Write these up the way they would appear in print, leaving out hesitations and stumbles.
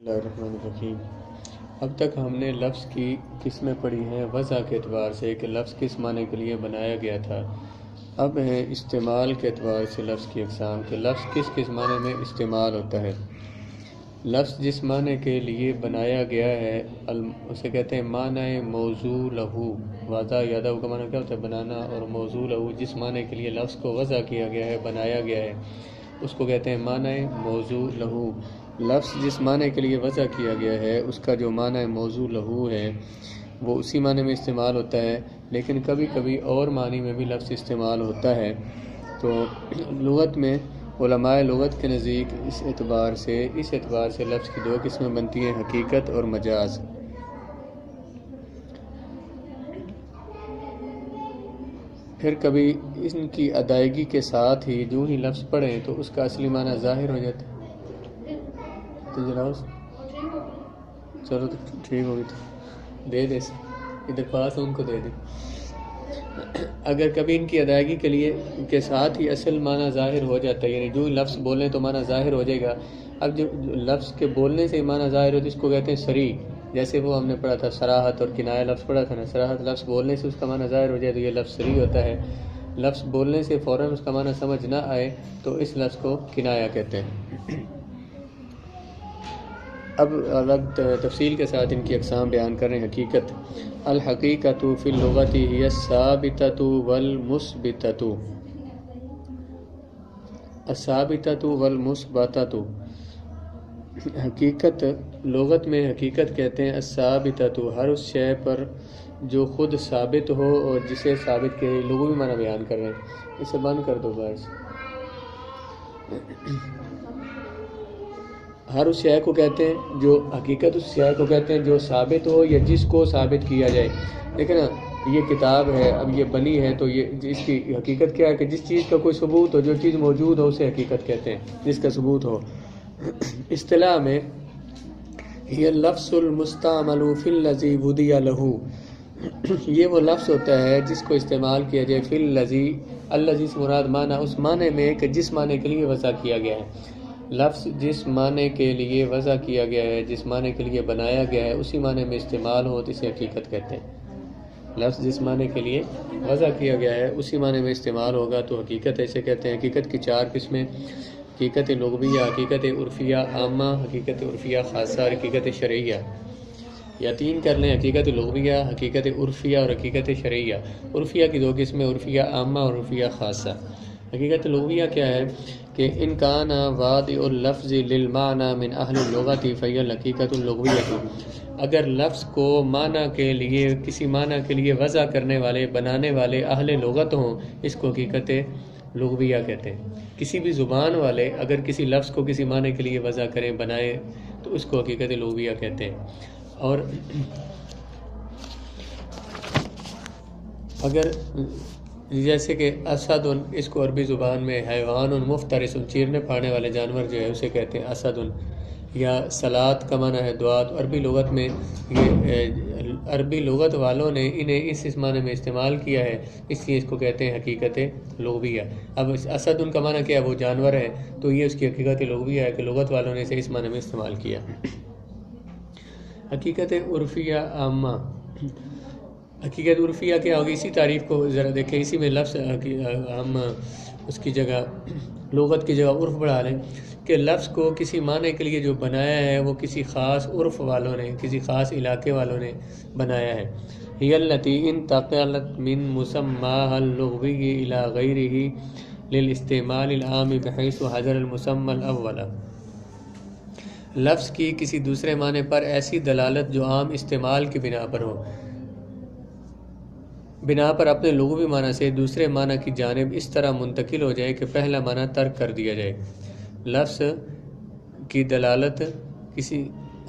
بسم اللہ الرحمن الرحیم۔ اب تک ہم نے لفظ کی قسمیں پڑھی ہیں وضع کے اعتبار سے کہ لفظ کس معنی کے لیے بنایا گیا تھا۔ اب ہے استعمال کے اعتبار سے لفظ کی اقسام کہ لفظ کس کس معنی میں استعمال ہوتا ہے۔ لفظ جس معنی کے لیے بنایا گیا ہے اسے کہتے ہیں معنی موضوع لہو۔ وضع یادہ کا معنی کیا ہوتا ہے؟ بنانا، اور موضوع لہو جس معنی کے لیے لفظ کو وضع کیا گیا ہے، بنایا گیا ہے، اس کو کہتے ہیں معنی موضوع لہو۔ لفظ جس معنی کے لیے وضع کیا گیا ہے اس کا جو معنی موضوع لہو ہے وہ اسی معنی میں استعمال ہوتا ہے، لیکن کبھی کبھی اور معنی میں بھی لفظ استعمال ہوتا ہے۔ تو لغت میں علماء لغت کے نزدیک اس اعتبار سے لفظ کی دو قسمیں بنتی ہیں، حقیقت اور مجاز۔ پھر کبھی ان کی ادائیگی کے ساتھ ہی جو ہی لفظ پڑھیں تو اس کا اصلی معنی ظاہر ہو جاتا ہے۔ چلو تو ٹھیک ہوگی، تو دے دے ادھر پاس ان کو دے دے۔ اگر کبھی ان کی ادائیگی کے ساتھ ہی اصل معنی ظاہر ہو جاتا ہے، یعنی جو لفظ بولیں تو معنی ظاہر ہو جائے گا۔ اب جو لفظ کے بولنے سے معنی ظاہر ہوتا ہے اس کو کہتے ہیں صریح۔ جیسے وہ ہم نے پڑھا تھا صراحت اور کنایہ لفظ پڑھا تھا نا، صراحت لفظ بولنے سے اس کا معنی ظاہر ہو جائے تو یہ لفظ صریح ہوتا ہے۔ لفظ بولنے سے فوراً اس کا معنی سمجھ نہ آئے تو اس لفظ کو کنایہ کہتے ہیں۔ اب الگ تفصیل کے ساتھ ان کی اقسام بیان کر رہے ہیں۔ حقیقت: الحقیقۃ فی اللغۃ ہی الثابتۃ والمثبتۃ۔ الثابتۃ والمثبتۃ، حقیقت لغت میں حقیقت کہتے ہیں الثابتۃ، ہر اس شے پر جو خود ثابت ہو اور جسے ثابت کے لغوی معنی بیان کر رہے ہیں۔ اسے بند کر دو بس۔ ہر اس شے کو کہتے ہیں جو حقیقت، اس شے کو کہتے ہیں جو ثابت ہو یا جس کو ثابت کیا جائے۔ لیکن یہ کتاب ہے، اب یہ بنی ہے تو یہ اس کی حقیقت کیا ہے کہ جس چیز کا کوئی ثبوت ہو، جو چیز موجود ہو اسے حقیقت کہتے ہیں، جس کا ثبوت ہو۔ اصطلاح میں یہ لفظ المستعمل فی الذی ودی لہ، یہ وہ لفظ ہوتا ہے جس کو استعمال کیا جائے فی الذی، الذی سے مراد معنی اس معنی میں کہ جس معنی کے لیے وضع کیا گیا ہے۔ لفظ جس معنی کے لیے وضع کیا گیا ہے، جس معنی کے لیے بنایا گیا ہے، اسی معنی میں استعمال ہو تو اسے حقیقت کہتے ہیں۔ لفظ جس معنی کے لیے وضع کیا گیا ہے اسی معنی میں استعمال ہوگا تو حقیقت ایسے کہتے ہیں۔ حقیقت کی چار قسمیں: حقیقت لغویہ، حقیقت عرفیہ عامہ، حقیقت عرفیہ خاصہ اور حقیقت شرعیہ۔ یا تین کر لیں: حقیقت لغویہ، حقیقت عرفیہ اور حقیقت شرعیہ۔ عرفیہ کی دو قسمیں، عرفیہ عامہ اور عرفیہ خاصہ۔ حقیقت لغویہ کیا ہے کہ ان کان وادع اللفظ للمعنی من اہل اللغۃ فہی الحقیقت اللغویہ، اگر لفظ کو معنی کے لیے، کسی معنی کے لیے وضع کرنے والے، بنانے والے اہل لغت ہوں، اس کو حقیقت لغویہ کہتے ہیں۔ کسی بھی زبان والے اگر کسی لفظ کو کسی معنی کے لیے وضع کریں، بنائیں، تو اس کو حقیقت لغویہ کہتے ہیں۔ اور اگر جیسے کہ اسد، اس کو عربی زبان میں حیوان مفترس، چیرنے پھاڑنے والے جانور جو ہے اسے کہتے ہیں اسد۔ یا صلات کا معنی ہے دعا، تو عربی لغت میں یہ عربی لغت والوں نے انہیں اس معنی میں استعمال کیا ہے، اس لیے اس کو کہتے ہیں حقیقت لغویہ۔ اب اسد کا معنی کیا ہے؟ وہ جانور ہے، تو یہ اس کی حقیقت لغویہ ہے کہ لغت والوں نے اسے اس معنی میں استعمال کیا۔ حقیقت عرفیہ عامہ: حقیقت عرفیہ کیا ہوگی؟ اسی تعریف کو ذرا دیکھیں، اسی میں لفظ ہم اس کی جگہ لغت کی جگہ عرف بڑھا لیں کہ لفظ کو کسی معنی کے لیے جو بنایا ہے وہ کسی خاص عرف والوں نے، کسی خاص علاقے والوں نے بنایا ہے۔ ہی التی انتقلت من مسماها اللغوی الی غیرہ للاستعمال العام بحیث حضر المسمى الاول، لفظ کی کسی دوسرے معنی پر ایسی دلالت جو عام استعمال کی بنا پر ہو، بنا پر اپنے لغوی معنی سے دوسرے معنی کی جانب اس طرح منتقل ہو جائے کہ پہلا معنی ترک کر دیا جائے۔ لفظ کی دلالت کسی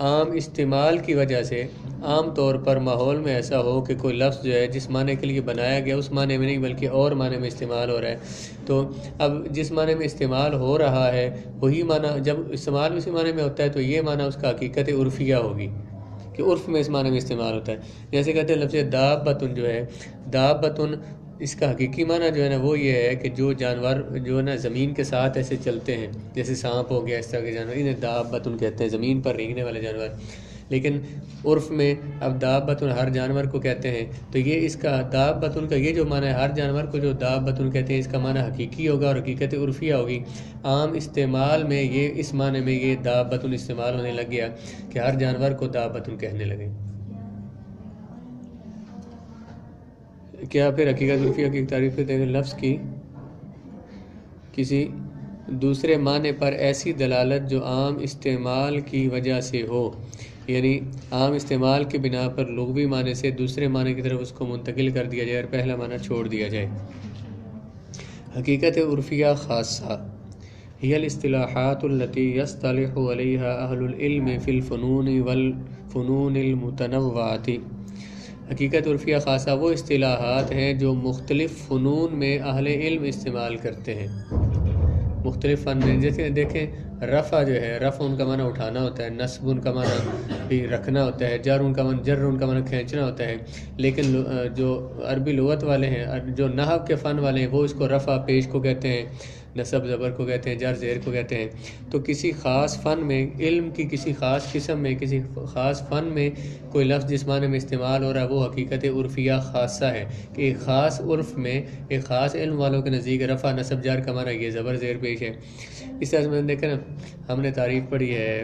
عام استعمال کی وجہ سے، عام طور پر ماحول میں ایسا ہو کہ کوئی لفظ جو ہے جس معنی کے لیے بنایا گیا اس معنی میں نہیں بلکہ اور معنی میں استعمال ہو رہا ہے، تو اب جس معنی میں استعمال ہو رہا ہے وہی معنی، جب استعمال اسی معنی میں ہوتا ہے تو یہ معنی اس کا حقیقت عرفیہ ہوگی کہ عرف میں اس معنی میں استعمال ہوتا ہے۔ جیسے کہتے ہیں لفظ دابتن جو ہے، دابتن اس کا حقیقی معنی جو ہے نا وہ یہ ہے کہ جو جانور جو ہے نا زمین کے ساتھ ایسے چلتے ہیں، جیسے سانپ ہو گیا، اس طرح کے جانور، انہیں دابۃ کہتے ہیں، زمین پر رینگنے والے جانور۔ لیکن عرف میں اب دابۃ ہر جانور کو کہتے ہیں، تو یہ اس کا دابۃ کا یہ جو معنی ہے، ہر جانور کو جو دابۃ کہتے ہیں، اس کا معنی حقیقی ہوگا اور حقیقت عرفیہ ہوگی۔ عام استعمال میں یہ اس معنی میں یہ دابۃ استعمال ہونے لگ گیا کہ ہر جانور کو دابۃ کہنے لگے۔ کیا پھر حقیقت عرفیہ کی تعریف کرتے ہیں؟ لفظ کی کسی دوسرے معنی پر ایسی دلالت جو عام استعمال کی وجہ سے ہو، یعنی عام استعمال کی بنا پر لغوی معنی سے دوسرے معنی کی طرف اس کو منتقل کر دیا جائے اور پہلا معنی چھوڑ دیا جائے۔ حقیقت عرفیہ خاصہ ہی الاصطلاحات التي يصطلح عليها اہل العلم في الفنون والفنون المتنوعات۔ حقیقت عرفیہ خاصہ وہ اصطلاحات ہیں جو مختلف فنون میں اہل علم استعمال کرتے ہیں، مختلف فن میں۔ جیسے دیکھیں رفع جو ہے، رفع ان کا معنی اٹھانا ہوتا ہے، نصب ان کا معنی بھی رکھنا ہوتا ہے، جر ان کا معنی کھینچنا ہوتا ہے۔ لیکن جو عربی لغت والے ہیں، جو نحو کے فن والے ہیں، وہ اس کو رفع پیش کو کہتے ہیں، نصب زبر کو کہتے ہیں، جر زیر کو کہتے ہیں۔ تو کسی خاص فن میں، علم کی کسی خاص قسم میں، کسی خاص فن میں کوئی لفظ جس معنی میں استعمال ہو رہا ہے، وہ حقیقت عرفیہ خاصہ ہے کہ ایک خاص عرف میں، ایک خاص علم والوں کے نزدیک رفع نصب جر کا معنی یہ زبر زیر پیش ہے۔ اس طرح سے میں نے دیکھا نا، ہم نے تعریف پڑھی ہے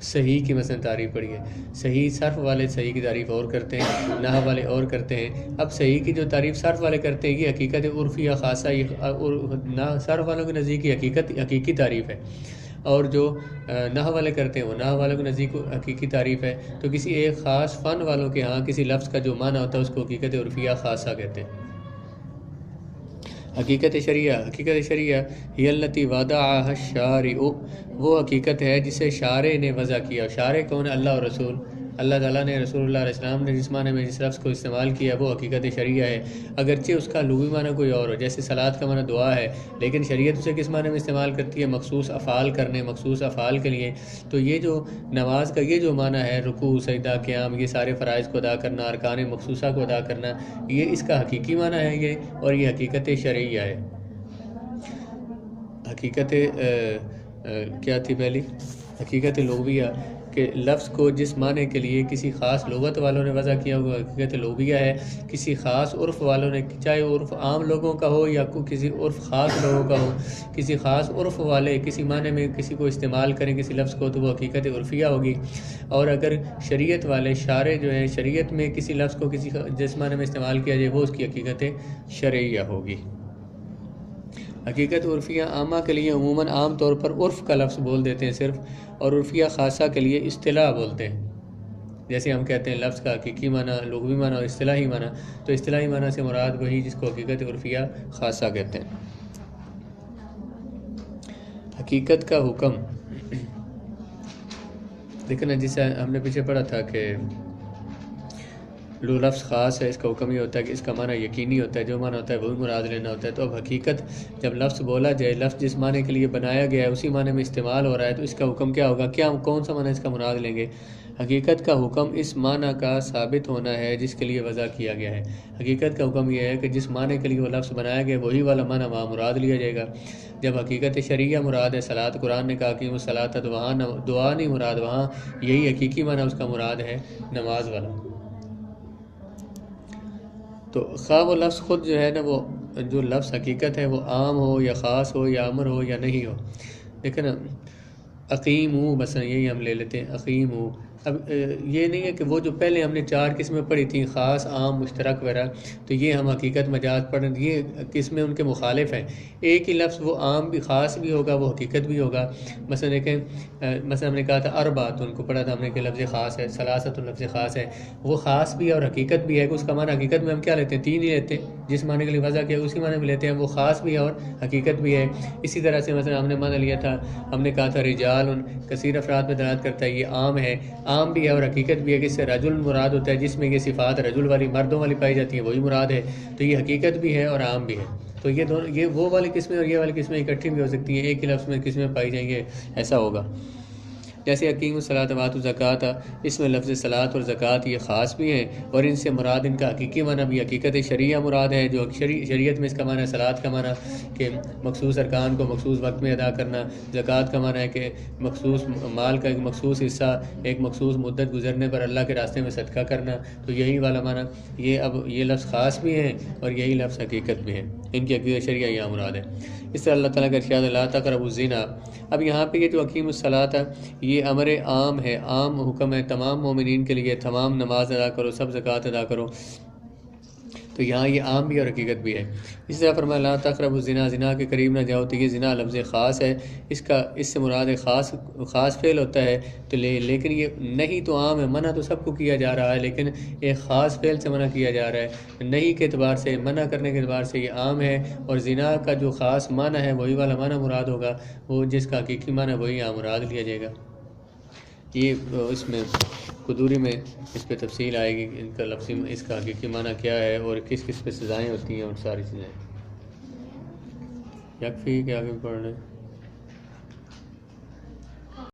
صحیح کی، مثلا تعریف پڑھی ہے صحیح، صرف والے صحیح کی تعریف اور کرتے ہیں، نحو والے اور کرتے ہیں۔ اب صحیح کی جو تعریف صرف والے کرتے ہیں، یہ حقیقت عرفیہ خاصہ، یہ صرف والوں کے نزدیک حقیقی تعریف ہے، اور جو نحو والے کرتے ہیں وہ نحو والوں کے نزدیک حقیقی تعریف ہے۔ تو کسی ایک خاص فن والوں کے ہاں کسی لفظ کا جو معنی ہوتا ہے اس کو حقیقت عرفیہ خاصہ کہتے ہیں۔ حقیقت شرعیہ ہی التی وضعها الشارع، وہ حقیقت ہے جسے شارع نے وضع کیا۔ شارع کون ہے؟ اللہ اور رسول، اللہ تعالیٰ نے، رسول اللہ علیہ السلام نے جس معنی میں جس لفظ کو استعمال کیا وہ حقیقت شرعیہ ہے، اگرچہ اس کا لغوی معنی کوئی اور ہو۔ جیسے صلاۃ کا معنی دعا ہے، لیکن شریعت اسے کس معنی میں استعمال کرتی ہے؟ مخصوص افعال کرنے، مخصوص افعال کے لیے۔ تو یہ جو نماز کا یہ جو معنی ہے، رکوع، سجدہ، قیام، یہ سارے فرائض کو ادا کرنا، ارکان مخصوصہ کو ادا کرنا، یہ اس کا حقیقی معنی ہے یہ، اور یہ حقیقت شرعیہ ہے۔ حقیقت کیا تھی پہلی؟ حقیقت لغویہ، کہ لفظ کو جس معنی کے لیے کسی خاص لغت والوں نے وضع کیا ہوا حقیقت لغویہ ہے، کسی خاص عرف والوں نے، چاہے عرف عام لوگوں کا ہو یا کسی عرف خاص لوگوں کا ہو، کسی خاص عرف والے کسی معنی میں کسی کو استعمال کریں کسی لفظ کو، تو وہ حقیقت عرفیہ ہوگی۔ اور اگر شریعت والے شارع جو ہیں، شریعت میں کسی لفظ کو کسی جس معنی میں استعمال کیا جائے وہ اس کی حقیقت شرعیہ ہوگی۔ حقیقت عرفیہ عامہ کے لیے عموماً عام طور پر عرف کا لفظ بول دیتے ہیں صرف، اور عرفیہ خاصہ کے لیے اصطلاح بولتے ہیں۔ جیسے ہم کہتے ہیں لفظ کا حقیقی معنی، لغوی معنی اور اصطلاحی معنی، تو اصطلاحی معنی سے مراد وہی جس کو حقیقت عرفیہ خاصہ کہتے ہیں۔ حقیقت کا حکم، دیکھنا جسے ہم نے پیچھے پڑھا تھا کہ لفظ خاص ہے، اس کا حکم یہ ہوتا ہے کہ اس کا معنی یقینی ہوتا ہے، جو معنی ہوتا ہے وہی مراد لینا ہوتا ہے۔ تو اب حقیقت جب لفظ بولا جائے، لفظ جس معنی کے لیے بنایا گیا ہے اسی معنی میں استعمال ہو رہا ہے، تو اس کا حکم کیا ہوگا؟ کون سا معنی اس کا مراد لیں گے؟ حقیقت کا حکم اس معنی کا ثابت ہونا ہے جس کے لیے وضع کیا گیا ہے۔ حقیقت کا حکم یہ ہے کہ جس معنی کے لیے وہ لفظ بنایا گیا وہی والا معنی وہاں مراد لیا جائے گا۔ جب حقیقت شرعیہ مراد ہے صلاۃ، قرآن نے کہا کہ وہ صلاۃ، تو وہاں دعا نہیں مراد، وہاں یہی حقیقی معنی اس کا مراد ہے نماز والا۔ تو خواہ وہ لفظ خود جو ہے نا، وہ جو لفظ حقیقت ہے وہ عام ہو یا خاص ہو یا امر ہو یا نہیں ہو۔ دیکھیں نا، اقیمو مثلا یہی ہم لے لیتے ہیں، اقیمو۔ اب یہ نہیں ہے کہ وہ جو پہلے ہم نے 4 قسمیں پڑھی تھیں، خاص، عام، مشترک وغیرہ، تو یہ ہم حقیقت مجاز پڑھ رہے ہیں، یہ قسمیں ان کے مخالف ہیں۔ ایک ہی لفظ وہ عام بھی، خاص بھی ہوگا، وہ حقیقت بھی ہوگا۔ مثلا دیکھیں، مثلا ہم نے کہا تھا اربعۃ، ان کو پڑھا تھا ہم نے کہ لفظ خاص ہے، ثلاثۃ لفظ خاص ہے، وہ خاص بھی ہے اور حقیقت بھی ہے کہ اس کا معنی حقیقت میں ہم کیا لیتے ہیں؟ 3 ہی لیتے ہیں، جس معنی کے لیے وضع کیا اسی معنی میں لیتے ہیں، وہ خاص بھی ہے اور حقیقت بھی ہے۔ اسی طرح سے مثلا ہم نے معنی لیا تھا، ہم نے کہا تھا رجال، کثیر افراد میں دلالت کرتا ہے، یہ عام ہے، عام بھی ہے اور حقیقت بھی ہے کہ اس سے رجل مراد ہوتا ہے، جس میں یہ صفات رجل والی، مردوں والی پائی جاتی ہیں، وہی مراد ہے۔ تو یہ حقیقت بھی ہے اور عام بھی ہے۔ تو یہ دونوں، یہ وہ والی قسمیں اور یہ والی قسمیں اکٹھی بھی ہو سکتی ہیں، ایک ہی لفظ میں قسمیں پائی جائیں گے، ایسا ہوگا۔ جیسے حکیم الصلاۃ وآتوا الزکوٰۃ، اس میں لفظ صلاۃ اور زکوٰۃ یہ خاص بھی ہیں، اور ان سے مراد ان کا حقیقی معنی بھی حقیقت شرعیہ مراد ہے، جو شریعت میں اس کا معنی ہے صلاۃ کا معنی کہ مخصوص ارکان کو مخصوص وقت میں ادا کرنا، زکوٰۃ کا معنی ہے کہ مخصوص مال کا ایک مخصوص حصہ ایک مخصوص مدت گزرنے پر اللہ کے راستے میں صدقہ کرنا، تو یہی والا معنی یہ لفظ خاص بھی ہیں اور یہی لفظ حقیقت بھی ہیں، ان کی حقیقت شرعیہ یہ مراد ہے۔ اس طرح اللہ تعالیٰ کا ارشاد لا تقربوا الزنا۔ اب یہاں پہ یہ جو حکیم الصلاۃ ہے یہ امر عام ہے، عام حکم ہے تمام مومنین کے لیے، تمام نماز ادا کرو، سب زکوٰۃ ادا کرو، تو یہاں یہ عام بھی اور حقیقت بھی ہے۔ اس طرح فرمایا لا تقربوا الزنا، زنا کے قریب نہ جاؤ، تو یہ زنا لفظ خاص ہے، اس سے مراد خاص فعل ہوتا ہے، تو لیکن یہ نہیں تو عام ہے، منع تو سب کو کیا جا رہا ہے، لیکن ایک خاص فعل سے منع کیا جا رہا ہے، نہیں کے اعتبار سے، منع کرنے کے اعتبار سے یہ عام ہے، اور زنا کا جو خاص معنی ہے وہی والا معنی مراد ہوگا، وہ جس کا حقیقی معنی وہی یہاں مراد لیا جائے گا۔ یہ اس میں قدوری میں اس پہ تفصیل آئے گی، ان کا لفظی اس کا حقیقی معنی کیا ہے اور کس کس پہ سزائیں ہوتی ہیں اور ساری چیزیں۔ یکفی کہ آگے پڑھ لیں۔